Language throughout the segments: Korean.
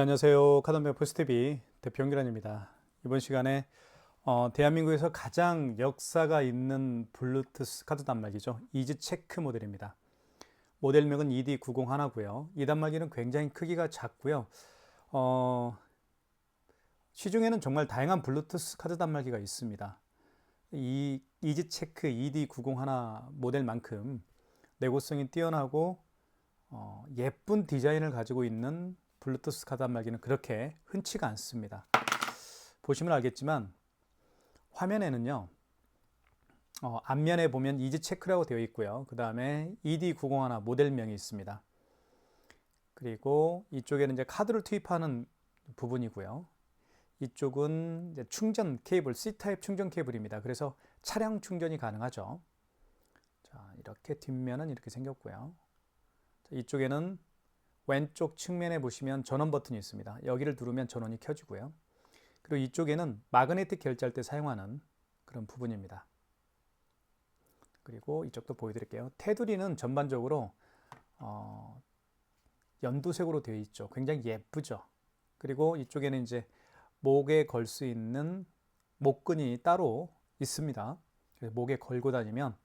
네, 안녕하세요. 카던백 포스트비 대표 연결원입니다. 이번 시간에 대한민국에서 가장 역사가 있는 블루투스 카드 단말기죠. 이즈체크 모델입니다. 모델명은 ED901고요. 이 단말기는 굉장히 크기가 작고요. 시중에는 정말 다양한 블루투스 카드 단말기가 있습니다. 이 이즈체크 ED901 모델만큼 내구성이 뛰어나고 예쁜 디자인을 가지고 있는 블루투스 카드 단말기는 그렇게 흔치가 않습니다. 보시면 알겠지만 화면에는요, 앞면에 보면 이즈체크라고 되어 있고요. 그 다음에 ED901 모델명이 있습니다. 그리고 이쪽에는 이제 카드를 투입하는 부분이고요. 이쪽은 이제 충전 케이블, C타입 충전 케이블입니다. 그래서 차량 충전이 가능하죠. 자, 이렇게 뒷면은 이렇게 생겼고요. 자, 이쪽에는 왼쪽 측면에 보시면 전원 버튼이 있습니다. 여기를 누르면 전원이 켜지고요. 그리고 이쪽에는 마그네틱 결제할 때 사용하는 그런 부분입니다. 그리고 이쪽도 보여드릴게요. 테두리는 전반적으로 연두색으로 되어 있죠. 굉장히 예쁘죠. 그리고 이쪽에는 이제 목에 걸 수 있는 목끈이 따로 있습니다. 그래서 목에 걸고 다니면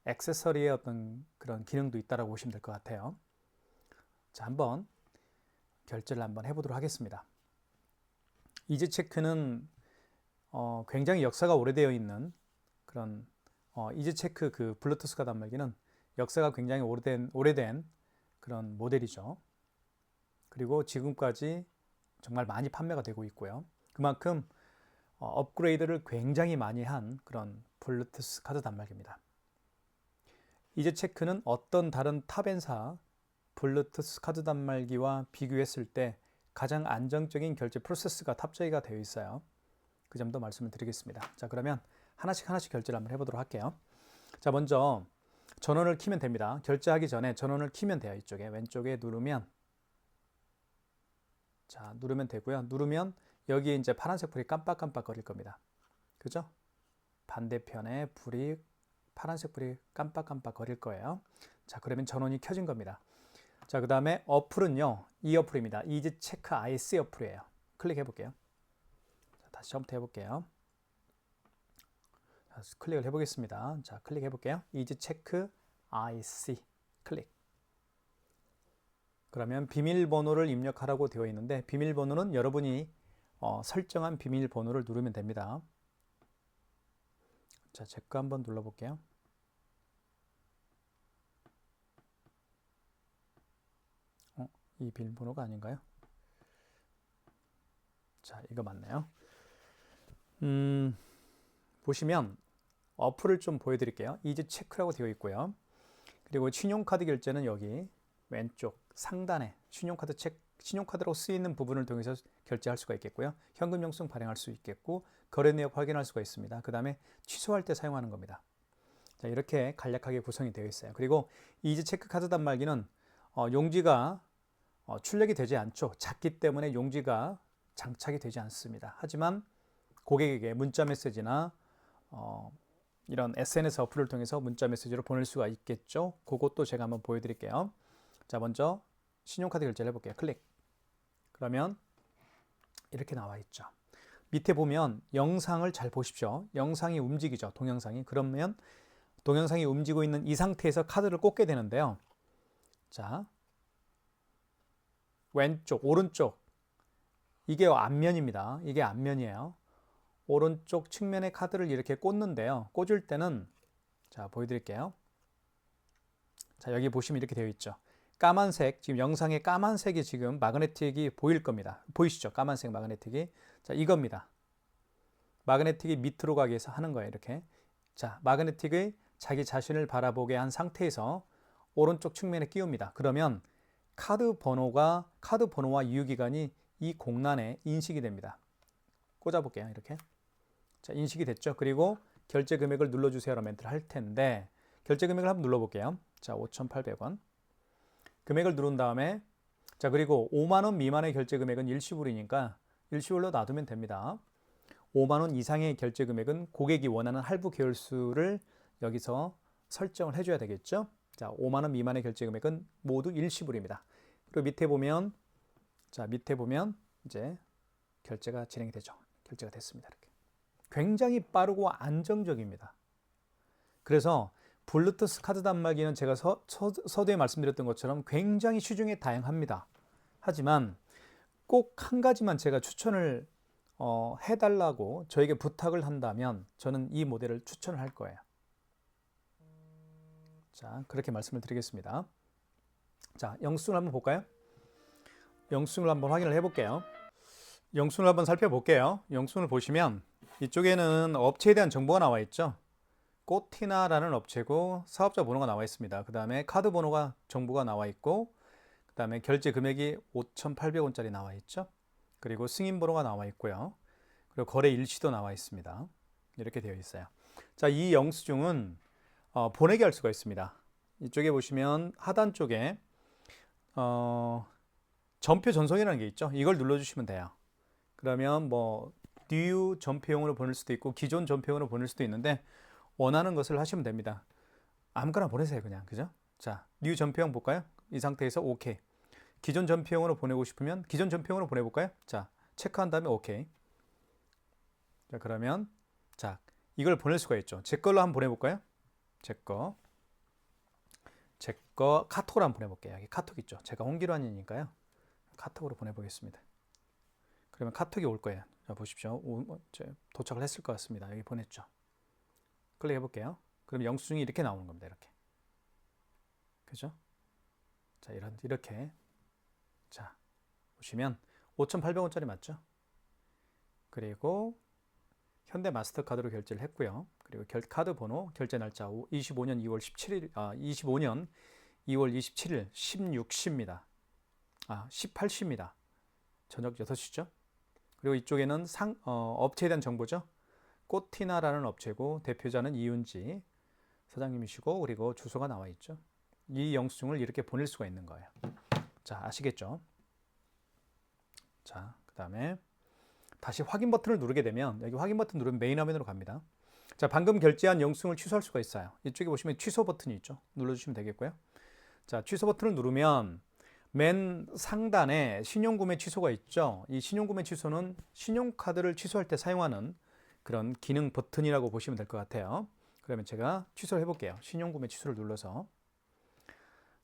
액세서리의 어떤 그런 기능도 있다고 보시면 될 것 같아요. 자, 한번 결제를 한번 해보도록 하겠습니다. 이즈체크는 굉장히 역사가 오래되어 있는 그런 이즈체크 그 블루투스 카드 단말기는 역사가 굉장히 오래된 그런 모델이죠. 그리고 지금까지 정말 많이 판매가 되고 있고요. 그만큼 업그레이드를 굉장히 많이 한 그런 블루투스 카드 단말기입니다. 이즈체크는 어떤 다른 탑엔사 블루투스 카드 단말기와 비교했을 때 가장 안정적인 결제 프로세스가 탑재가 되어 있어요. 그 점도 말씀을 드리겠습니다. 자, 그러면 하나씩 결제를 한번 해보도록 할게요. 자, 먼저 전원을 켜면 됩니다. 결제하기 전에 전원을 켜면 돼요. 이쪽에 왼쪽에 누르면, 자, 누르면 되고요. 누르면 여기에 이제 파란색 불이 깜빡깜빡 거릴 겁니다. 그죠? 반대편에 파란색 불이 깜빡깜빡 거릴 거예요. 자, 그러면 전원이 켜진 겁니다. 자, 그 다음에 어플은요, 이 어플입니다. 이즈체크 IC 어플이에요. 클릭해 볼게요. 자, 다시 처음부터 해볼게요. 자, 클릭을 해보겠습니다. 자, 클릭해 볼게요. 이즈체크 IC 클릭. 그러면 비밀번호를 입력하라고 되어 있는데 비밀번호는 여러분이 설정한 비밀번호를 누르면 됩니다. 자, 제 거 한번 눌러볼게요. 이 비밀번호가 아닌가요? 자, 이거 맞나요? 보시면 어플을 좀 보여드릴게요. 이즈체크라고 되어 있고요. 그리고 신용카드 결제는 여기 왼쪽 상단에 신용카드로 쓰이는 부분을 통해서 결제할 수가 있겠고요. 현금 영수증 발행할 수 있겠고 거래 내역 확인할 수가 있습니다. 그 다음에 취소할 때 사용하는 겁니다. 자, 이렇게 간략하게 구성이 되어 있어요. 그리고 이즈체크 카드 단말기는 용지가 출력이 되지 않죠. 작기 때문에 용지가 장착이 되지 않습니다. 하지만 고객에게 문자 메시지나 이런 SNS 어플을 통해서 문자 메시지로 보낼 수가 있겠죠. 그것도 제가 한번 보여드릴게요. 자, 먼저 신용카드 결제를 해볼게요. 클릭. 그러면 이렇게 나와 있죠. 밑에 보면 영상을 잘 보십시오. 영상이 움직이죠. 동영상이. 그러면 동영상이 움직이고 있는 이 상태에서 카드를 꽂게 되는데요. 자, 왼쪽, 오른쪽, 이게 앞면입니다. 이게 앞면이에요. 오른쪽 측면에 카드를 이렇게 꽂는데요. 꽂을 때는, 자, 보여드릴게요. 자, 여기 보시면 이렇게 되어 있죠. 까만색, 지금 영상에 까만색이 지금 마그네틱이 보일 겁니다. 보이시죠? 까만색 마그네틱이. 자, 이겁니다. 마그네틱이 밑으로 가기 위해서 하는 거예요. 이렇게. 자, 마그네틱의 자기 자신을 바라보게 한 상태에서 오른쪽 측면에 끼웁니다. 그러면 카드 번호와 유효기간이 이 공란에 인식이 됩니다. 꽂아볼게요. 이렇게. 자, 인식이 됐죠. 그리고 결제 금액을 눌러주세요라고 멘트를 할 텐데 결제 금액을 한번 눌러볼게요. 자, 5,800원. 금액을 누른 다음에 자, 그리고 5만 원 미만의 결제 금액은 일시불이니까 일시불로 놔두면 됩니다. 5만 원 이상의 결제 금액은 고객이 원하는 할부 계열수를 여기서 설정을 해줘야 되겠죠. 자, 5만 원 미만의 결제 금액은 모두 일시불입니다. 그리고 밑에 보면 자, 밑에 보면 이제 결제가 진행이 되죠. 결제가 됐습니다. 이렇게. 굉장히 빠르고 안정적입니다. 그래서 블루투스 카드 단말기는 제가 서두에 말씀드렸던 것처럼 굉장히 시중에 다양합니다. 하지만 꼭 한 가지만 제가 추천을 해달라고 저에게 부탁을 한다면 저는 이 모델을 추천을 할 거예요. 자, 그렇게 말씀을 드리겠습니다. 자, 영수증을 한번 볼까요? 영수증을 한번 확인을 해볼게요. 영수증을 한번 살펴볼게요. 영수증을 보시면 이쪽에는 업체에 대한 정보가 나와 있죠. 꼬티나라는 업체고 사업자 번호가 나와 있습니다. 그 다음에 카드 번호가 정보가 나와 있고, 그 다음에 결제 금액이 5,800원짜리 나와 있죠. 그리고 승인 번호가 나와 있고요. 그리고 거래 일시도 나와 있습니다. 이렇게 되어 있어요. 자, 이 영수증은 보내기 할 수가 있습니다. 이쪽에 보시면 하단 쪽에 전표 전송이라는 게 있죠. 이걸 눌러주시면 돼요. 그러면 뭐 뉴 전표용으로 보낼 수도 있고 기존 전표용으로 보낼 수도 있는데 원하는 것을 하시면 됩니다. 아무거나 보내세요, 그냥. 그죠? 자, 뉴 전표용 볼까요? 이 상태에서 오케이. 기존 전표용으로 보내고 싶으면 기존 전표용으로 보내볼까요? 자, 체크한 다음에 오케이. 자, 그러면 자, 이걸 보낼 수가 있죠. 제 걸로 한번 보내볼까요? 제 거 카톡으로 한번 보내볼게요. 여기 카톡 있죠. 제가 홍기란이니까요. 카톡으로 보내보겠습니다. 그러면 카톡이 올 거예요. 자, 보십시오. 도착을 했을 것 같습니다. 여기 보냈죠. 클릭해 볼게요. 그럼 영수증이 이렇게 나오는 겁니다. 이렇게. 그죠? 자, 이렇게. 자, 보시면 5,800원짜리 맞죠? 그리고 현대 마스터카드로 결제를 했고요. 그리고 카드 번호, 결제 날짜 25년 2월 17일, 25년 2월 27일 16시입니다. 18시입니다. 저녁 6시죠. 그리고 이쪽에는 업체에 대한 정보죠. 꼬티나라는 업체고 대표자는 이윤지 사장님이시고, 그리고 주소가 나와 있죠. 이 영수증을 이렇게 보낼 수가 있는 거예요. 자, 아시겠죠? 자, 그 다음에 다시 확인 버튼을 누르게 되면, 여기 확인 버튼 누르면 메인 화면으로 갑니다. 자, 방금 결제한 영수증을 취소할 수가 있어요. 이쪽에 보시면 취소 버튼이 있죠. 눌러주시면 되겠고요. 자, 취소 버튼을 누르면 맨 상단에 신용구매 취소가 있죠. 이 신용구매 취소는 신용카드를 취소할 때 사용하는 그런 기능 버튼이라고 보시면 될 것 같아요. 그러면 제가 취소를 해볼게요. 신용구매 취소를 눌러서.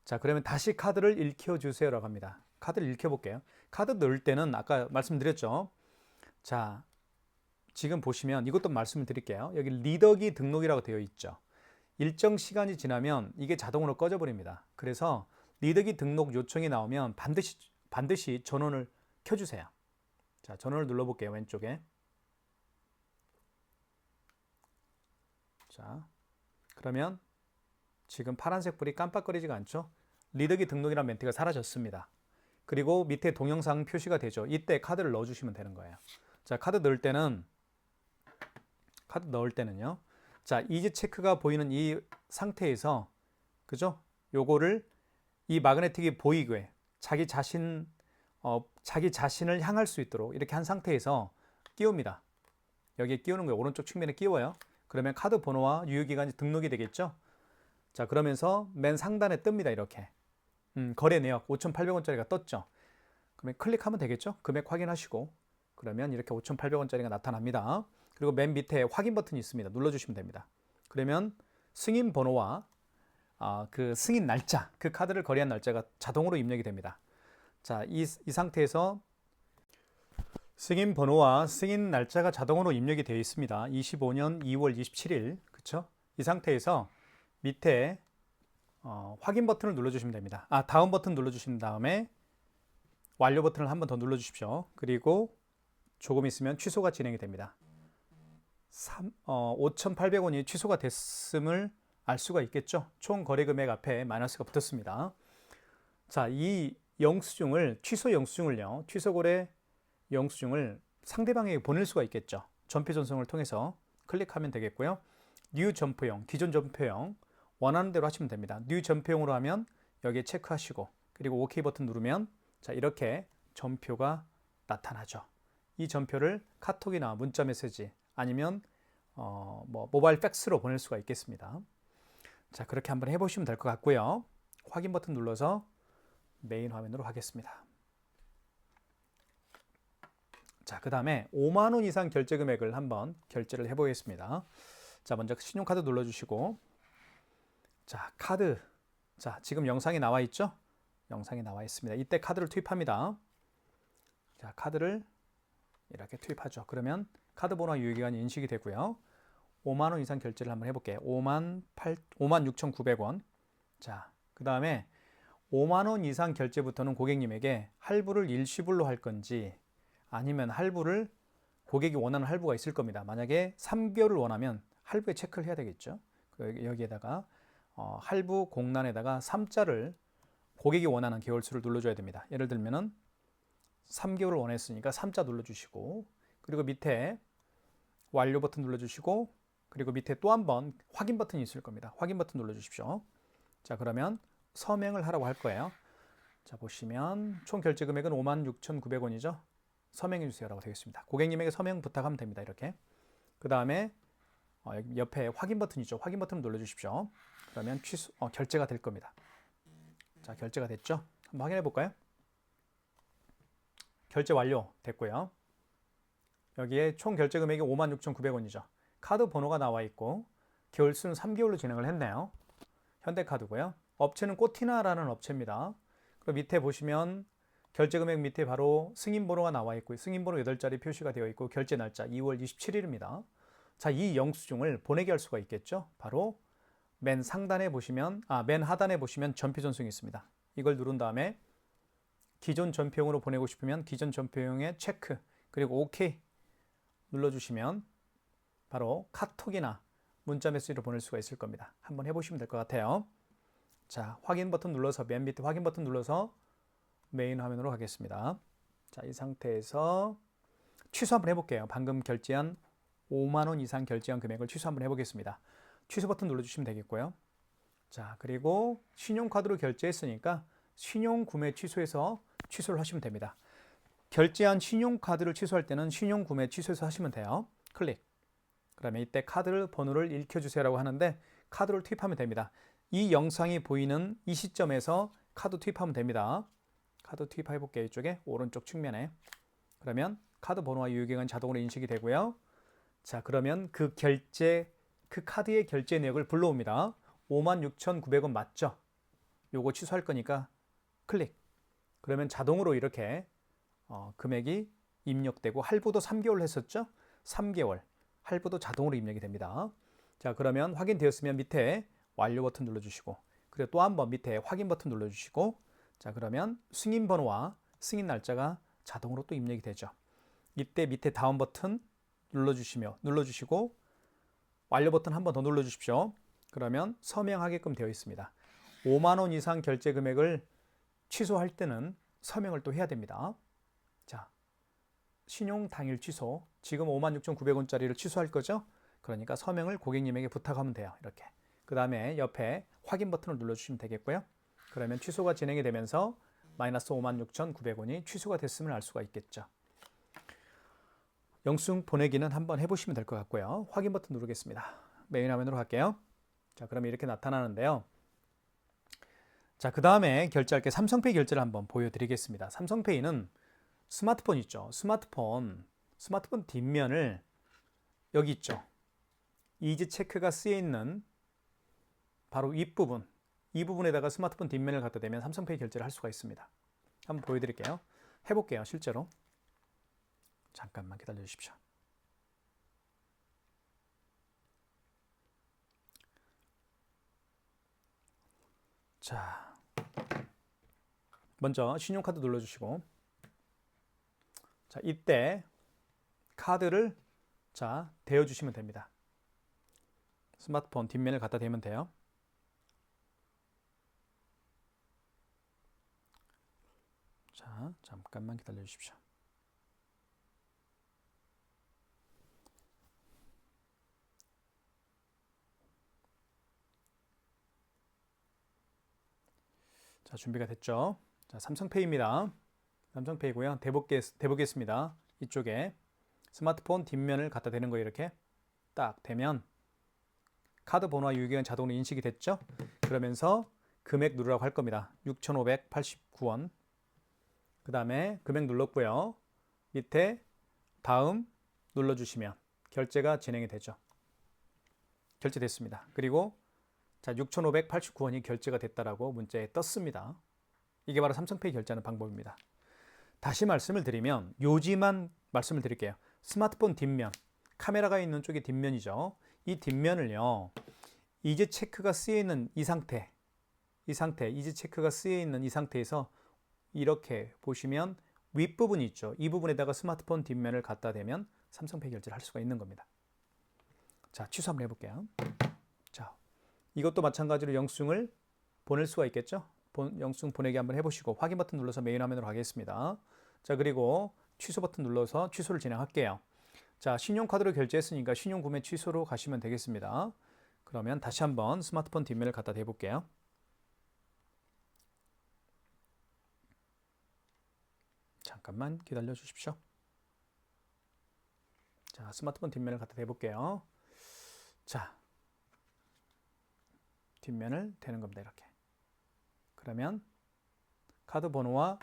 자, 그러면 다시 카드를 읽혀주세요라고 합니다. 카드를 읽혀볼게요. 카드 넣을 때는 아까 말씀드렸죠. 자, 지금 보시면 이것도 말씀을 드릴게요. 여기 리더기 등록이라고 되어 있죠. 일정 시간이 지나면 이게 자동으로 꺼져버립니다. 그래서 리더기 등록 요청이 나오면 반드시 전원을 켜주세요. 자, 전원을 눌러볼게요. 왼쪽에. 자, 그러면 지금 파란색 불이 깜빡거리지가 않죠? 리더기 등록이라는 멘트가 사라졌습니다. 그리고 밑에 동영상 표시가 되죠. 이때 카드를 넣어주시면 되는 거예요. 자, 카드 넣을 때는요. 자, 이지 체크가 보이는 이 상태에서, 그죠? 요거를 이 마그네틱이 보이게 자기 자신을 향할 수 있도록 이렇게 한 상태에서 끼웁니다. 여기에 끼우는 거예요. 오른쪽 측면에 끼워요. 그러면 카드 번호와 유효기간이 등록이 되겠죠? 자, 그러면서 맨 상단에 뜹니다. 이렇게. 거래 내역 5,800원짜리가 떴죠. 그러면 클릭하면 되겠죠? 금액 확인하시고. 그러면 이렇게 5,800원짜리가 나타납니다. 그리고 맨 밑에 확인 버튼이 있습니다. 눌러주시면 됩니다. 그러면 승인 번호와 그 승인 날짜, 그 카드를 거래한 날짜가 자동으로 입력이 됩니다. 자, 이 상태에서 승인 번호와 승인 날짜가 자동으로 입력이 되어 있습니다. 25년 2월 27일, 그쵸? 이 상태에서 밑에 확인 버튼을 눌러주시면 됩니다. 다음 버튼 눌러주신 다음에 완료 버튼을 한 번 더 눌러주십시오. 그리고 조금 있으면 취소가 진행이 됩니다. 5,800원이 취소가 됐음을 알 수가 있겠죠. 총 거래 금액 앞에 마이너스가 붙었습니다. 자, 이 영수증을, 취소 영수증을요, 취소 거래 영수증을 상대방에게 보낼 수가 있겠죠. 전표 전송을 통해서 클릭하면 되겠고요. 뉴 전표용, 기존 전표용 원하는 대로 하시면 됩니다. 뉴 전표용으로 하면 여기에 체크하시고, 그리고 OK 버튼 누르면 자, 이렇게 전표가 나타나죠. 이 전표를 카톡이나 문자 메시지 아니면 모바일 팩스로 보낼 수가 있겠습니다. 자, 그렇게 한번 해보시면 될 것 같고요. 확인 버튼 눌러서 메인 화면으로 하겠습니다. 자, 그 다음에 5만 원 이상 결제 금액을 한번 결제를 해보겠습니다. 자, 먼저 신용카드 눌러주시고, 자, 카드. 자, 지금 영상이 나와 있죠? 영상이 나와 있습니다. 이때 카드를 투입합니다. 자, 카드를 이렇게 투입하죠. 그러면 카드 번호와 유효기간이 인식이 되고요. 5만 원 이상 결제를 한번 해볼게요. 56,900원. 자, 그 다음에 5만 원 이상 결제부터는 고객님에게 할부를 일시불로 할 건지 아니면 할부를 고객이 원하는 할부가 있을 겁니다. 만약에 3개월을 원하면 할부에 체크를 해야 되겠죠. 여기에다가 할부 공란에다가 3자를 고객이 원하는 개월수를 눌러줘야 됩니다. 예를 들면은 3개월을 원했으니까 3자 눌러주시고, 그리고 밑에 완료 버튼 눌러주시고, 그리고 밑에 또 한 번 확인 버튼이 있을 겁니다. 확인 버튼 눌러주십시오. 자, 그러면 서명을 하라고 할 거예요. 자, 보시면 총 결제 금액은 56,900원이죠. 서명해 주세요라고 되겠습니다. 고객님에게 서명 부탁하면 됩니다. 이렇게. 그 다음에 옆에 확인 버튼 있죠. 확인 버튼 눌러주십시오. 그러면 결제가 될 겁니다. 자, 결제가 됐죠? 한번 확인해 볼까요? 결제 완료 됐고요. 여기에 총 결제 금액이 56,900원이죠. 카드 번호가 나와 있고 개월수는 3개월로 진행을 했네요. 현대카드고요. 업체는 꼬티나라는 업체입니다. 그리고 밑에 보시면 결제 금액 밑에 바로 승인 번호가 나와 있고요. 승인 번호 8자리 표시가 되어 있고 결제 날짜 2월 27일입니다. 자, 이 영수증을 보내게 할 수가 있겠죠. 바로 맨 상단에 보시면 맨 하단에 보시면 전표 전송이 있습니다. 이걸 누른 다음에 기존 전표용으로 보내고 싶으면 기존 전표용에 체크 그리고 OK 눌러주시면 바로 카톡이나 문자 메시지로 보낼 수가 있을 겁니다. 한번 해보시면 될 것 같아요. 자, 확인 버튼 눌러서 맨 밑에 확인 버튼 눌러서 메인 화면으로 가겠습니다. 자, 이 상태에서 취소 한번 해볼게요. 방금 결제한 5만 원 이상 결제한 금액을 취소 한번 해보겠습니다. 취소 버튼 눌러주시면 되겠고요. 자, 그리고 신용카드로 결제했으니까 신용구매 취소해서 취소를 하시면 됩니다. 결제한 신용카드를 취소할 때는 신용구매 취소해서 하시면 돼요. 클릭. 그러면 이때 카드 번호를 읽혀주세요라고 하는데 카드를 투입하면 됩니다. 이 영상이 보이는 이 시점에서 카드 투입하면 됩니다. 카드 투입해 볼게요. 이쪽에 오른쪽 측면에. 그러면 카드 번호와 유효기간 자동으로 인식이 되고요. 자, 그러면 그 카드의 결제 내역을 불러옵니다. 56,900원 맞죠? 요거 취소할 거니까 클릭. 그러면 자동으로 이렇게 금액이 입력되고 할부도 3개월 했었죠? 3개월. 할부도 자동으로 입력이 됩니다. 자, 그러면 확인되었으면 밑에 완료 버튼 눌러주시고 그리고 또 한 번 밑에 확인 버튼 눌러주시고 자, 그러면 승인 번호와 승인 날짜가 자동으로 또 입력이 되죠. 이때 밑에 다음 버튼 눌러주시고 완료 버튼 한 번 더 눌러주십시오. 그러면 서명하게끔 되어 있습니다. 5만 원 이상 결제 금액을 취소할 때는 서명을 또 해야 됩니다. 자, 신용 당일 취소. 지금 56,900원짜리를 취소할 거죠? 그러니까 서명을 고객님에게 부탁하면 돼요. 이렇게. 그 다음에 옆에 확인 버튼을 눌러주시면 되겠고요. 그러면 취소가 진행이 되면서 마이너스 56,900원이 취소가 됐음을 알 수가 있겠죠. 영수증 보내기는 한번 해보시면 될 것 같고요. 확인 버튼 누르겠습니다. 메인 화면으로 갈게요. 자, 그러면 이렇게 나타나는데요. 자, 그 다음에 결제할 게 삼성페이 결제를 한번 보여드리겠습니다. 삼성페이는 스마트폰 있죠. 스마트폰 뒷면을 여기 있죠. 이지 체크가 쓰여 있는 바로 윗부분, 이 부분에다가 스마트폰 뒷면을 갖다 대면 삼성페이 결제를 할 수가 있습니다. 한번 보여드릴게요. 해볼게요. 실제로. 잠깐만 기다려 주십시오. 자, 먼저 신용카드 눌러주시고 자, 이때 카드를 대어주시면 됩니다. 스마트폰 뒷면을 갖다 대면 돼요. 자, 잠깐만 기다려 주십시오. 자, 준비가 됐죠? 자, 삼성페이입니다. 삼성페이고요. 대보겠습니다. 이쪽에 스마트폰 뒷면을 갖다 대는 거예요. 이렇게 딱 대면 카드 번호와 유효기간 자동으로 인식이 됐죠? 그러면서 금액 누르라고 할 겁니다. 6,589원. 그 다음에 금액 눌렀고요. 밑에 다음 눌러주시면 결제가 진행이 되죠. 결제됐습니다. 그리고 자, 6,589원이 결제가 됐다라고 문자에 떴습니다. 이게 바로 삼성페이 결제하는 방법입니다. 다시 말씀을 드리면 요지만 말씀을 드릴게요. 스마트폰 뒷면, 카메라가 있는 쪽이 뒷면이죠. 이 뒷면을요, 이지 체크가 쓰여 있는 이 상태, 이지 체크가 쓰여 있는 이 상태에서 이렇게 보시면 윗부분이 있죠. 이 부분에다가 스마트폰 뒷면을 갖다 대면 삼성페이 결제를 할 수가 있는 겁니다. 자, 취소 한번 해볼게요. 자, 이것도 마찬가지로 영수증을 보낼 수가 있겠죠. 영수증 보내기 한번 해보시고 확인 버튼 눌러서 메인 화면으로 가겠습니다. 자, 그리고 취소 버튼 눌러서 취소를 진행할게요. 자, 신용카드로 결제했으니까 신용구매 취소로 가시면 되겠습니다. 그러면 다시 한번 스마트폰 뒷면을 갖다 대볼게요. 잠깐만 기다려 주십시오. 자, 스마트폰 뒷면을 갖다 대볼게요. 자, 뒷면을 대는 겁니다. 이렇게. 그러면 카드 번호와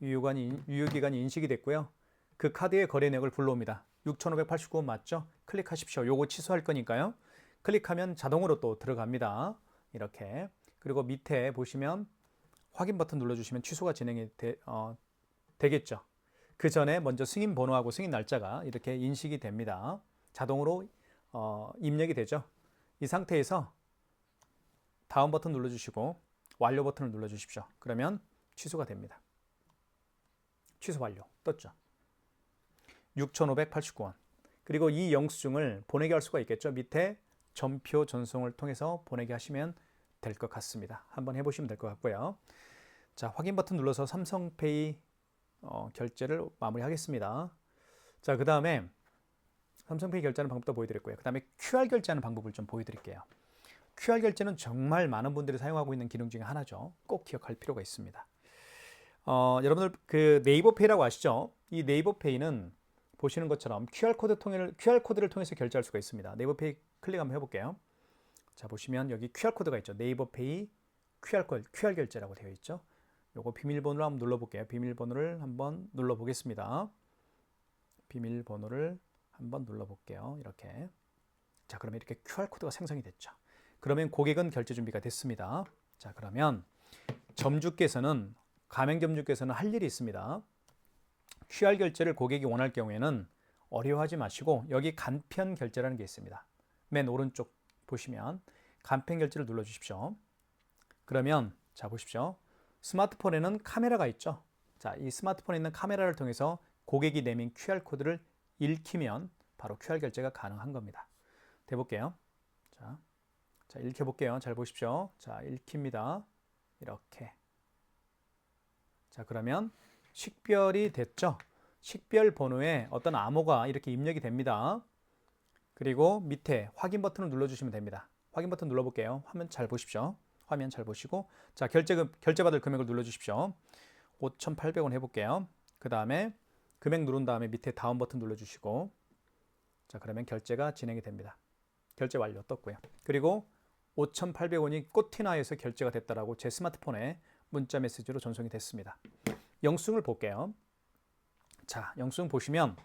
유효기간이 인식이 됐고요. 그 카드의 거래 내역을 불러옵니다. 6,589원 맞죠? 클릭하십시오. 요거 취소할 거니까요. 클릭하면 자동으로 또 들어갑니다. 이렇게. 그리고 밑에 보시면 확인 버튼 눌러주시면 취소가 진행이 되겠죠. 그 전에 먼저 승인 번호하고 승인 날짜가 이렇게 인식이 됩니다. 자동으로 입력이 되죠. 이 상태에서 다음 버튼 눌러주시고 완료 버튼을 눌러주십시오. 그러면 취소가 됩니다. 취소 완료 떴죠. 6,589원. 그리고 이 영수증을 보내게 할 수가 있겠죠. 밑에 전표 전송을 통해서 보내게 하시면 될 것 같습니다. 한번 해보시면 될 것 같고요. 자, 확인 버튼 눌러서 삼성페이 결제를 마무리하겠습니다. 자, 그 다음에 삼성페이 결제하는 방법도 보여드렸고요. 그 다음에 QR 결제하는 방법을 좀 보여드릴게요. QR 결제는 정말 많은 분들이 사용하고 있는 기능 중에 하나죠. 꼭 기억할 필요가 있습니다. 여러분들 그 네이버페이라고 아시죠? 이 네이버페이는 보시는 것처럼 QR코드를 통해서 결제할 수가 있습니다. 네이버페이 클릭 한번 해볼게요. 자, 보시면 여기 QR코드가 있죠. 네이버페이 QR 결제라고 되어 있죠. 요거 비밀번호를 한번 눌러볼게요. 비밀번호를 한번 눌러보겠습니다. 비밀번호를 한번 눌러볼게요. 이렇게. 자, 그러면 이렇게 QR코드가 생성이 됐죠. 그러면 고객은 결제 준비가 됐습니다. 자, 그러면 가맹점주께서는 할 일이 있습니다. QR 결제를 고객이 원할 경우에는 어려워하지 마시고 여기 간편 결제라는 게 있습니다. 맨 오른쪽 보시면 간편 결제를 눌러주십시오. 그러면 자, 보십시오. 스마트폰에는 카메라가 있죠. 자, 이 스마트폰에 있는 카메라를 통해서 고객이 내민 QR코드를 읽히면 바로 QR 결제가 가능한 겁니다. 대볼게요. 자, 읽혀볼게요. 잘 보십시오. 자, 읽힙니다. 이렇게. 자, 그러면 식별이 됐죠. 식별 번호에 어떤 암호가 이렇게 입력이 됩니다. 그리고 밑에 확인 버튼을 눌러주시면 됩니다. 확인 버튼 눌러볼게요. 화면 잘 보십시오. 화면 잘 보시고 자, 결제받을 금액을 눌러주십시오. 5,800원 해볼게요. 그 다음에 금액 누른 다음에 밑에 다음 버튼 눌러주시고 자, 그러면 결제가 진행이 됩니다. 결제 완료 떴고요. 그리고 5,800원이 꽃티나에서 결제가 됐다라고 제 스마트폰에 문자 메시지로 전송이 됐습니다. 영수증을 볼게요. 자, 영수증 보시면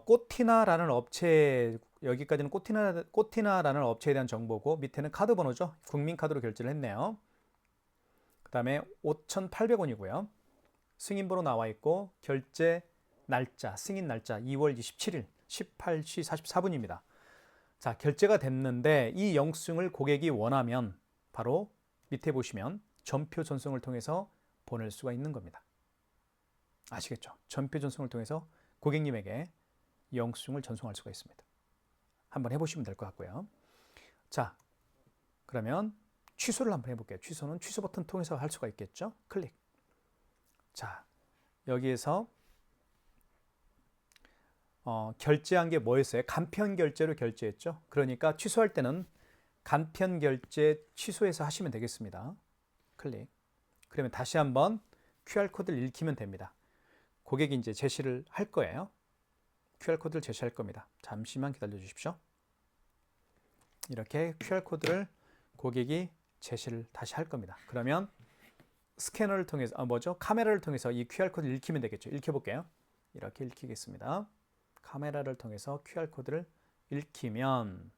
꽃티나라는 업체, 여기까지는 꽃티나라는 업체에 대한 정보고 밑에는 카드 번호죠. 국민카드로 결제를 했네요. 그 다음에 5,800원이고요. 승인번호 나와 있고 결제 날짜, 승인 날짜 2월 27일 18시 44분입니다. 자, 결제가 됐는데 이 영수증을 고객이 원하면 바로 밑에 보시면 전표 전송을 통해서 보낼 수가 있는 겁니다. 아시겠죠? 전표 전송을 통해서 고객님에게 영수증을 전송할 수가 있습니다. 한번 해보시면 될 것 같고요. 자, 그러면 취소를 한번 해볼게요. 취소는 취소 버튼 통해서 할 수가 있겠죠? 클릭. 자, 여기에서 결제한 게 뭐였어요? 간편 결제로 결제했죠. 그러니까 취소할 때는 간편 결제 취소해서 하시면 되겠습니다. 클릭. 그러면 다시 한번 QR코드를 읽히면 됩니다. 고객이 이제 제시를 할 거예요. QR코드를 제시할 겁니다. 잠시만 기다려 주십시오. 이렇게 QR코드를 고객이 제시를 다시 할 겁니다. 그러면 스캐너를 통해서, 카메라를 통해서 이 QR코드를 읽히면 되겠죠. 읽혀볼게요. 이렇게 읽히겠습니다. 카메라를 통해서 QR코드를 읽히면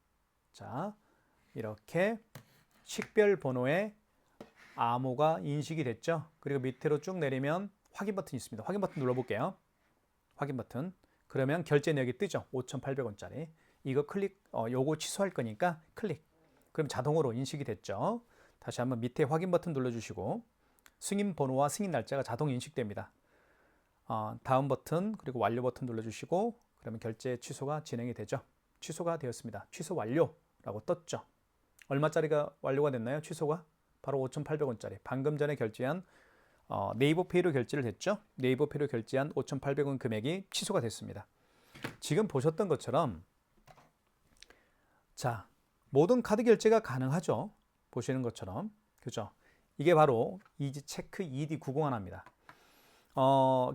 자, 이렇게 식별 번호의 암호가 인식이 됐죠. 그리고 밑으로 쭉 내리면 확인 버튼이 있습니다. 확인 버튼 눌러볼게요. 확인 버튼. 그러면 결제 내역이 뜨죠. 5,800원짜리. 이거 요거 취소할 거니까 클릭. 그럼 자동으로 인식이 됐죠. 다시 한번 밑에 확인 버튼 눌러주시고 승인 번호와 승인 날짜가 자동 인식됩니다. 다음 버튼 그리고 완료 버튼 눌러주시고 그러면 결제 취소가 진행이 되죠. 취소가 되었습니다. 취소 완료라고 떴죠. 얼마짜리가 완료가 됐나요? 취소가 바로 5,800원짜리. 방금 전에 결제한 네이버페이로 결제를 했죠. 네이버페이로 결제한 5,800원 금액이 취소가 됐습니다. 지금 보셨던 것처럼 자, 모든 카드 결제가 가능하죠. 보시는 것처럼. 그죠? 이게 바로 이지체크 ED901입니다.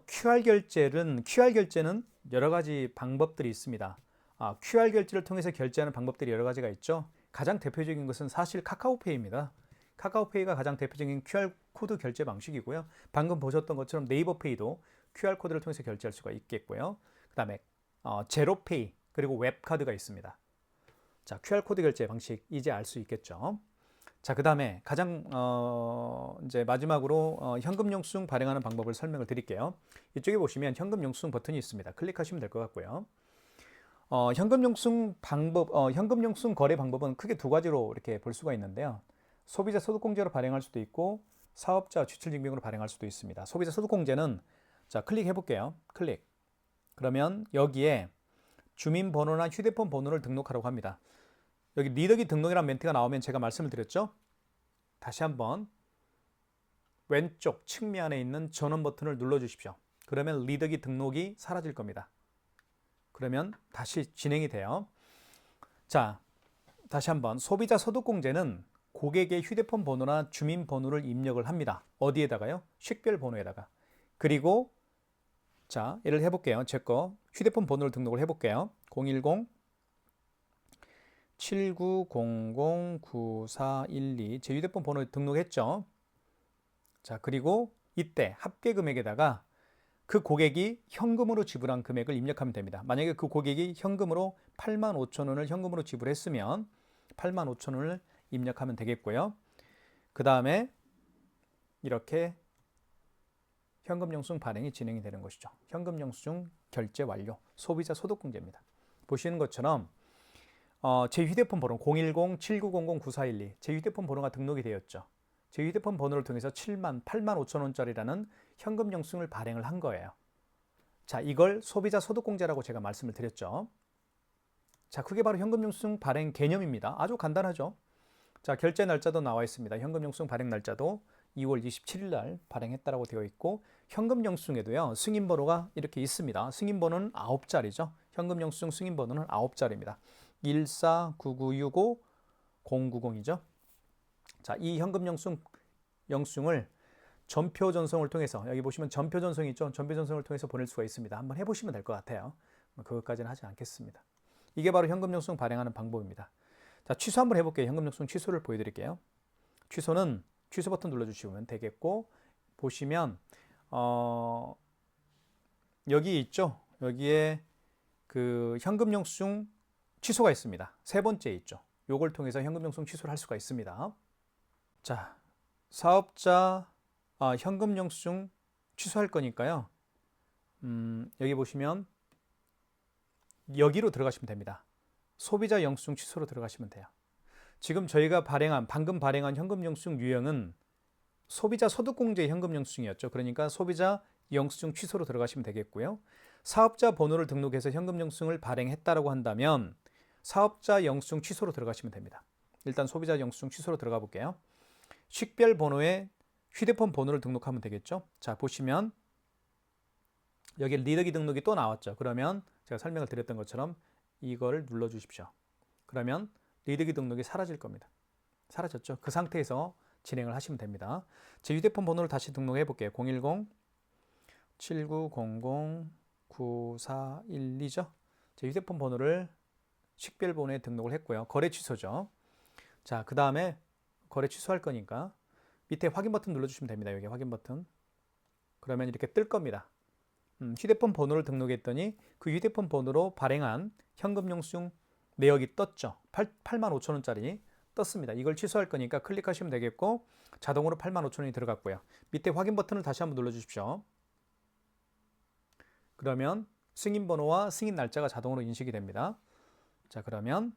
QR 결제는 여러 가지 방법들이 있습니다. QR 결제를 통해서 결제하는 방법들이 여러 가지가 있죠. 가장 대표적인 것은 사실 카카오페이입니다. 카카오페이가 가장 대표적인 QR코드 결제 방식이고요. 방금 보셨던 것처럼 네이버페이도 QR코드를 통해서 결제할 수가 있겠고요. 그 다음에 제로페이 그리고 웹카드가 있습니다. 자, QR코드 결제 방식 이제 알 수 있겠죠. 자, 그 다음에 가장 이제 마지막으로 현금 영수증 발행하는 방법을 설명을 드릴게요. 이쪽에 보시면 현금 영수증 버튼이 있습니다. 클릭하시면 될 것 같고요. 현금 영수증 거래 방법은 크게 두 가지로 이렇게 볼 수가 있는데요. 소비자 소득공제로 발행할 수도 있고 사업자 지출증명으로 발행할 수도 있습니다. 소비자 소득공제는 자, 클릭해 볼게요. 클릭. 그러면 여기에 주민번호나 휴대폰 번호를 등록하라고 합니다. 여기 리더기 등록이라는 멘트가 나오면 제가 말씀을 드렸죠. 다시 한번 왼쪽 측면에 있는 전원 버튼을 눌러 주십시오. 그러면 리더기 등록이 사라질 겁니다. 그러면 다시 진행이 돼요. 자, 다시 한번 소비자 소득공제는 고객의 휴대폰 번호나 주민번호를 입력을 합니다. 어디에다가요? 식별 번호에다가. 그리고 자, 예를 해볼게요. 제 거 휴대폰 번호를 등록을 해볼게요. 010-7900-9412 제 휴대폰 번호 등록했죠. 자, 그리고 이때 합계 금액에다가 그 고객이 현금으로 지불한 금액을 입력하면 됩니다. 만약에 그 고객이 현금으로 85,000원을 현금으로 지불했으면 85,000원을 입력하면 되겠고요. 그 다음에 이렇게 현금 영수증 발행이 진행이 되는 것이죠. 현금 영수증 결제 완료. 소비자 소득공제입니다. 보시는 것처럼 제 휴대폰 번호 010-7900-9412 제 휴대폰 번호가 등록이 되었죠. 제 휴대폰 번호를 통해서 85,000원짜리라는 현금 영수증을 발행을 한 거예요. 자, 이걸 소비자 소득공제라고 제가 말씀을 드렸죠. 자, 그게 바로 현금 영수증 발행 개념입니다. 아주 간단하죠. 자, 결제 날짜도 나와 있습니다. 현금 영수증 발행 날짜도 2월 27일 날 발행했다라고 되어 있고 현금 영수증에도요. 승인 번호가 이렇게 있습니다. 승인 번호는 9자리죠. 현금 영수증 승인 번호는 9자리입니다. 149965090이죠. 자, 이 현금 영수증을 전표 전송을 통해서 여기 보시면 전표 전송이 있죠. 전표 전송을 통해서 보낼 수가 있습니다. 한번 해보시면 될 것 같아요. 그것까지는 하지 않겠습니다. 이게 바로 현금 영수증 발행하는 방법입니다. 자, 취소 한번 해볼게요. 현금 영수증 취소를 보여드릴게요. 취소는 취소 버튼 눌러주시면 되겠고 보시면 여기 있죠. 여기에 그 현금 영수증 취소가 있습니다. 세 번째 있죠. 요걸 통해서 현금 영수증 취소를 할 수가 있습니다. 자, 사업자 현금 영수증 취소할 거니까요. 여기 보시면 여기로 들어가시면 됩니다. 소비자 영수증 취소로 들어가시면 돼요. 지금 저희가 방금 발행한 현금 영수증 유형은 소비자 소득공제 현금 영수증이었죠. 그러니까 소비자 영수증 취소로 들어가시면 되겠고요. 사업자 번호를 등록해서 현금 영수증을 발행했다라고 한다면 사업자 영수증 취소로 들어가시면 됩니다. 일단 소비자 영수증 취소로 들어가 볼게요. 식별 번호에 휴대폰 번호를 등록하면 되겠죠. 자, 보시면 여기 리더기 등록이 또 나왔죠. 그러면 제가 설명을 드렸던 것처럼 이거를 눌러 주십시오. 그러면 리더기 등록이 사라질 겁니다. 사라졌죠. 그 상태에서 진행을 하시면 됩니다. 제 휴대폰 번호를 다시 등록해 볼게요. 010-7900-9412죠. 제 휴대폰 번호를 식별 번호에 등록을 했고요. 거래 취소죠. 자, 그 다음에 거래 취소할 거니까 밑에 확인 버튼 눌러주시면 됩니다. 여기 확인 버튼. 그러면 이렇게 뜰 겁니다. 휴대폰 번호를 등록했더니 그 휴대폰 번호로 발행한 현금 영수증 내역이 떴죠. 85,000원짜리 떴습니다. 이걸 취소할 거니까 클릭하시면 되겠고 자동으로 85,000원이 들어갔고요. 밑에 확인 버튼을 다시 한번 눌러주십시오. 그러면 승인 번호와 승인 날짜가 자동으로 인식이 됩니다. 자, 그러면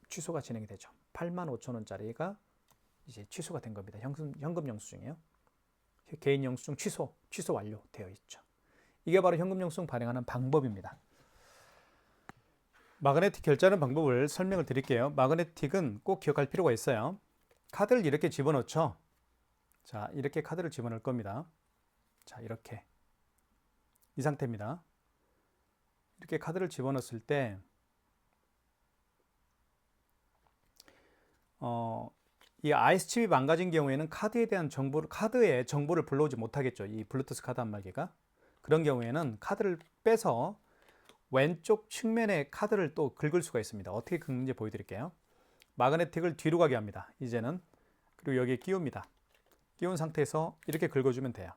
취소가 진행이 되죠. 85,000원짜리가 이제 취소가 된 겁니다. 현금 영수증이요. 개인 영수증 취소 완료 되어 있죠. 이게 바로 현금 영수증 발행하는 방법입니다. 마그네틱 결제하는 방법을 설명을 드릴게요. 마그네틱은 꼭 기억할 필요가 있어요. 카드를 이렇게 집어넣죠. 자, 이렇게 카드를 집어넣을 겁니다. 자, 이렇게 이 상태입니다. 이렇게 카드를 집어넣었을 때 이 IS칩이 망가진 경우에는 카드의 정보를 불러오지 못하겠죠. 이 블루투스 카드 한말기가. 그런 경우에는 카드를 빼서 왼쪽 측면에 카드를 또 긁을 수가 있습니다. 어떻게 긁는지 보여드릴게요. 마그네틱을 뒤로 가게 합니다. 이제는. 그리고 여기에 끼웁니다. 끼운 상태에서 이렇게 긁어주면 돼요.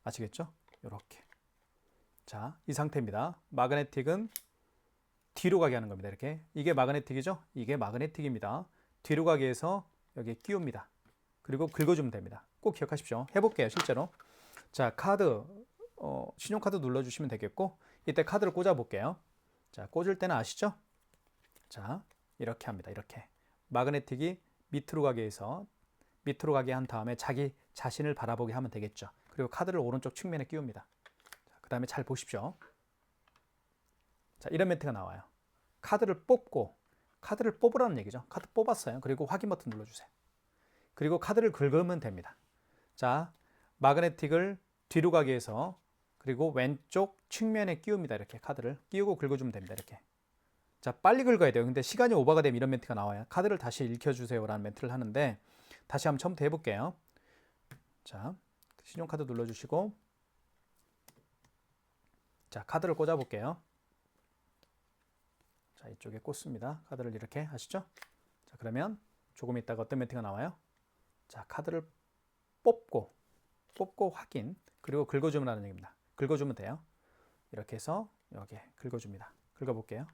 아시겠죠? 이렇게. 자, 이 상태입니다. 마그네틱은 뒤로 가게 하는 겁니다. 이렇게. 이게 마그네틱이죠? 이게 마그네틱입니다. 뒤로 가게 해서 여기에 끼웁니다. 그리고 긁어주면 됩니다. 꼭 기억하십시오. 해볼게요, 실제로. 자, 신용카드 눌러주시면 되겠고, 이때 카드를 꽂아 볼게요. 자, 꽂을 때는 아시죠? 자, 이렇게 합니다. 이렇게. 마그네틱이 밑으로 가게 한 다음에 자기 자신을 바라보게 하면 되겠죠. 그리고 카드를 오른쪽 측면에 끼웁니다. 그 다음에 잘 보십시오. 자, 이런 멘트가 나와요. 카드를 뽑으라는 얘기죠. 카드 뽑았어요. 그리고 확인 버튼 눌러주세요. 그리고 카드를 긁으면 됩니다. 자, 마그네틱을 뒤로 가게 해서 그리고 왼쪽 측면에 끼웁니다. 이렇게 카드를 끼우고 긁어주면 됩니다. 이렇게. 자, 빨리 긁어야 돼요. 근데 시간이 오버가 되면 이런 멘트가 나와요. 카드를 다시 읽혀주세요 라는 멘트를 하는데 다시 한번 처음부터 해볼게요. 자, 신용카드 눌러주시고 자, 카드를 꽂아볼게요. 자, 이쪽에 꽂습니다. 카드를 이렇게 하시죠. 자, 그러면 조금 있다가 어떤 멘트가 나와요? 자, 카드를 뽑고 확인, 그리고 긁어주면 하는 얘기입니다. 긁어주면 돼요. 이렇게 해서 여기에 긁어줍니다. 긁어볼게요.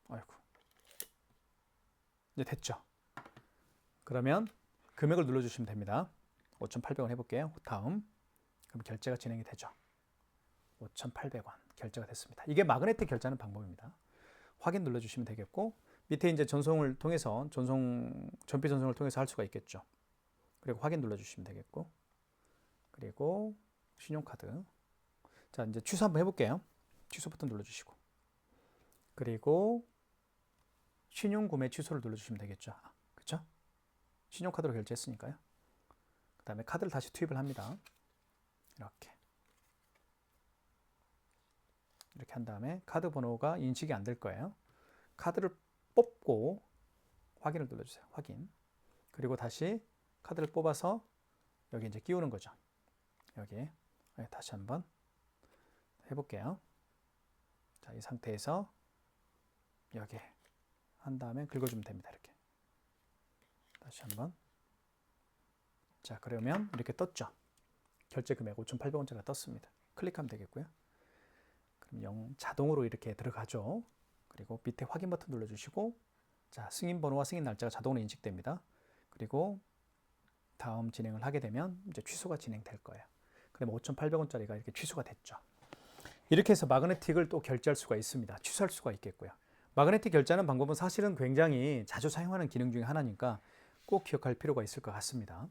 아이고. 이제 됐죠? 그러면 금액을 눌러주시면 됩니다. 5,800원 해볼게요. 다음. 그럼 결제가 진행이 되죠. 5,800원 결제가 됐습니다. 이게 마그네틱 결제하는 방법입니다. 확인 눌러주시면 되겠고 밑에 이제 전송을 통해서 전피 전송을 통해서 할 수가 있겠죠. 그리고 확인 눌러주시면 되겠고 그리고 신용카드. 자, 이제 취소 한번 해볼게요. 취소 버튼 눌러주시고 그리고 신용구매 취소를 눌러주시면 되겠죠. 그렇죠? 신용카드로 결제했으니까요. 그 다음에 카드를 다시 투입을 합니다. 이렇게 한 다음에 카드 번호가 인식이 안 될 거예요. 카드를 뽑고 확인을 눌러주세요. 확인. 그리고 다시 카드를 뽑아서 여기 이제 끼우는 거죠. 여기에 다시 한번 해볼게요. 자, 이 상태에서 여기에 한 다음에 긁어주면 됩니다. 이렇게. 다시 한번. 자, 그러면 이렇게 떴죠. 결제 금액 5,800원짜리가 떴습니다. 클릭하면 되겠고요. 그럼 자동으로 이렇게 들어가죠. 그리고 밑에 확인 버튼 눌러주시고 자, 승인 번호와 승인 날짜가 자동으로 인식됩니다. 그리고 다음 진행을 하게 되면 이제 취소가 진행될 거예요. 그러면 5,800원짜리가 이렇게 취소가 됐죠. 이렇게 해서 마그네틱을 또 결제할 수가 있습니다. 취소할 수가 있겠고요. 마그네틱 결제하는 방법은 사실은 굉장히 자주 사용하는 기능 중에 하나니까 꼭 기억할 필요가 있을 것 같습니다.